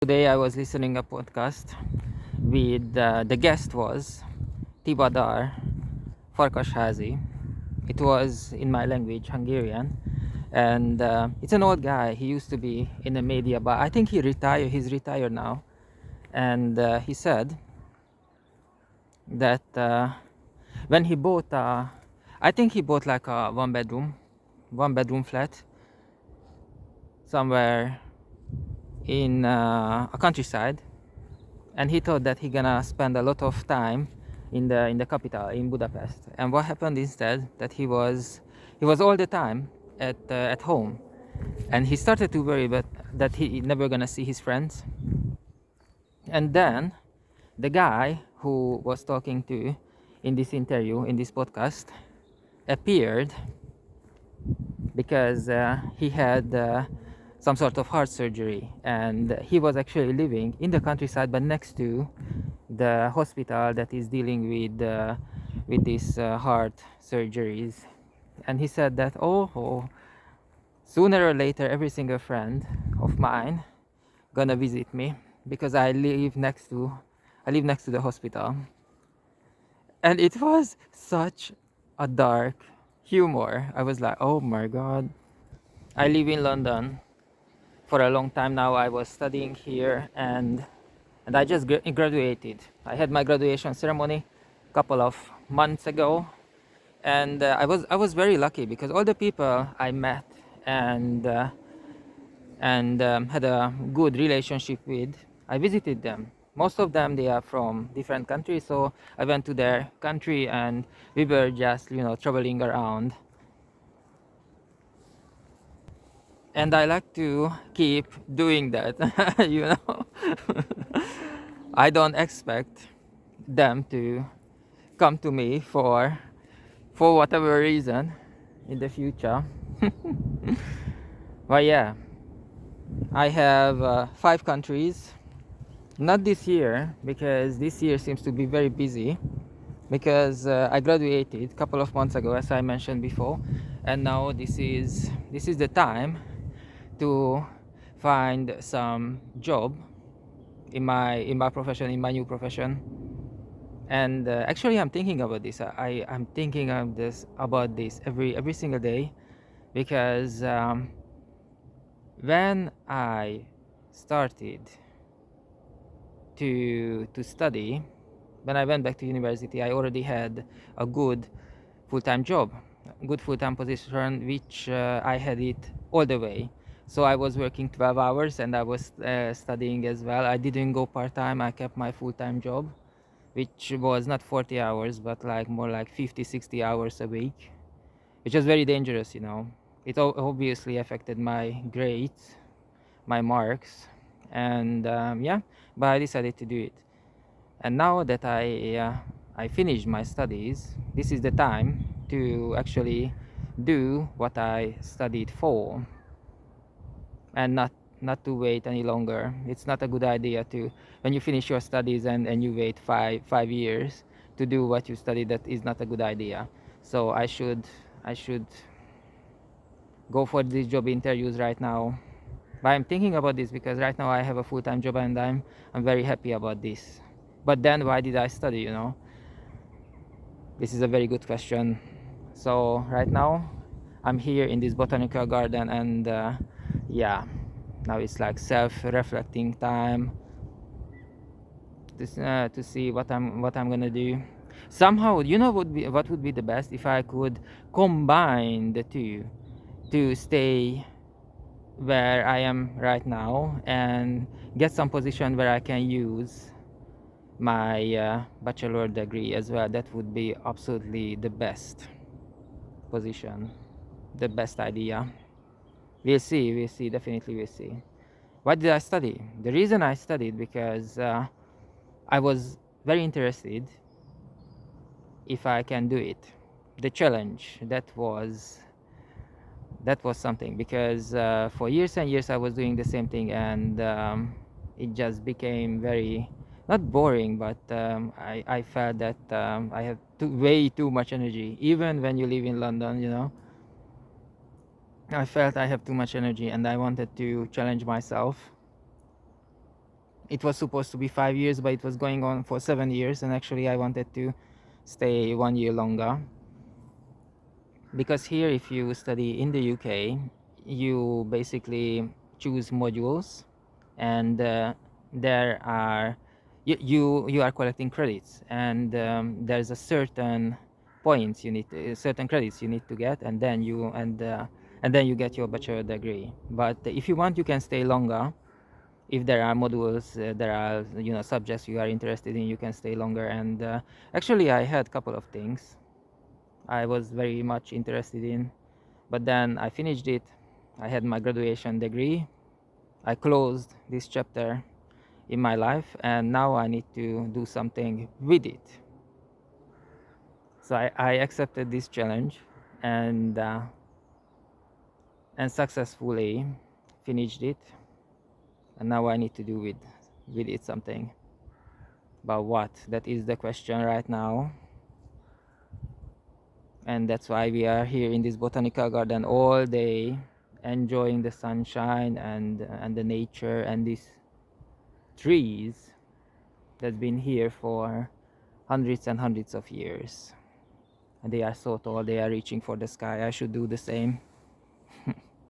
Today I was listening a podcast with the guest was Tibadar Farkashazi. It was in my language, Hungarian, and it's an old guy. He used to be in the media, but I think he retired. He's retired now, and he said that when he bought, I think he bought like a one bedroom flat somewhere in a countryside, and he thought that he gonna spend a lot of time in the capital in Budapest. And what happened instead? That he was all the time at home, and he started to worry but that he never gonna see his friends. And then the guy who was talking to in this interview in this podcast appeared because he had some sort of heart surgery, and he was actually living in the countryside but next to the hospital that is dealing with these heart surgeries. And he said that sooner or later every single friend of mine gonna visit me because I live next to the hospital. And it was such a dark humor. I was like, oh my god, I live in London for a long time now. I was studying here, and I just graduated. I had my graduation ceremony a couple of months ago, and I was very lucky because all the people I met and had a good relationship with, I visited them. Most of them they are from different countries, so I went to their country and we were just traveling around. And I like to keep doing that. you know I don't expect them to come to me for whatever reason in the future. But yeah, I have 5 countries. Not this year, because this year seems to be very busy, because I graduated a couple of months ago, as I mentioned before, and now this is the time to find some job in my profession, in my new profession. And actually, I'm thinking about this. I'm thinking of this about this every single day, because when I started to study, when I went back to university, I already had a good full-time job, good full-time position, which I had it all the way. So I was working 12 hours and I was studying as well. I didn't go part-time. I kept my full-time job, which was not 40 hours, but like more like 50, 60 hours a week, which was very dangerous. It obviously affected my grades, my marks, and yeah, but I decided to do it. And now that I finished my studies, this is the time to actually do what I studied for, and not to wait any longer. It's not a good idea to, when you finish your studies and you wait five years to do what you studied. That is not a good idea. So I should go for these job interviews right now. But I'm thinking about this because right now I have a full-time job and I'm very happy about this. But then why did I study? This is a very good question. So right now I'm here in this botanical garden, and yeah, now it's like self-reflecting time to see what I'm gonna do. Somehow, what would be the best if I could combine the two to stay where I am right now and get some position where I can use my bachelor degree as well. That would be absolutely the best position, the best idea. We'll see, definitely we'll see. What did I study? The reason I studied because I was very interested if I can do it. The challenge, that was something, because for years and years I was doing the same thing, and it just became very, not boring, but I felt that I have way too much energy. Even when you live in London, I felt I have too much energy and I wanted to challenge myself. It was supposed to be 5 years, but it was going on for 7 years, and actually I wanted to stay 1 year longer. Because here, if you study in the UK, you basically choose modules, and there are you are collecting credits, and there's a certain points you need certain credits you need to get, and then you get your bachelor degree. But if you want, you can stay longer. If there are modules, there are subjects you are interested in, you can stay longer. And actually, I had a couple of things I was very much interested in, but then I finished it. I had my graduation degree. I closed this chapter in my life, and now I need to do something with it. So I accepted this challenge, and successfully finished it. And now I need to do with it something. But what? That is the question right now. And that's why we are here in this botanical garden all day, enjoying the sunshine and the nature and these trees that's been here for hundreds and hundreds of years. And they are so tall, they are reaching for the sky. I should do the same.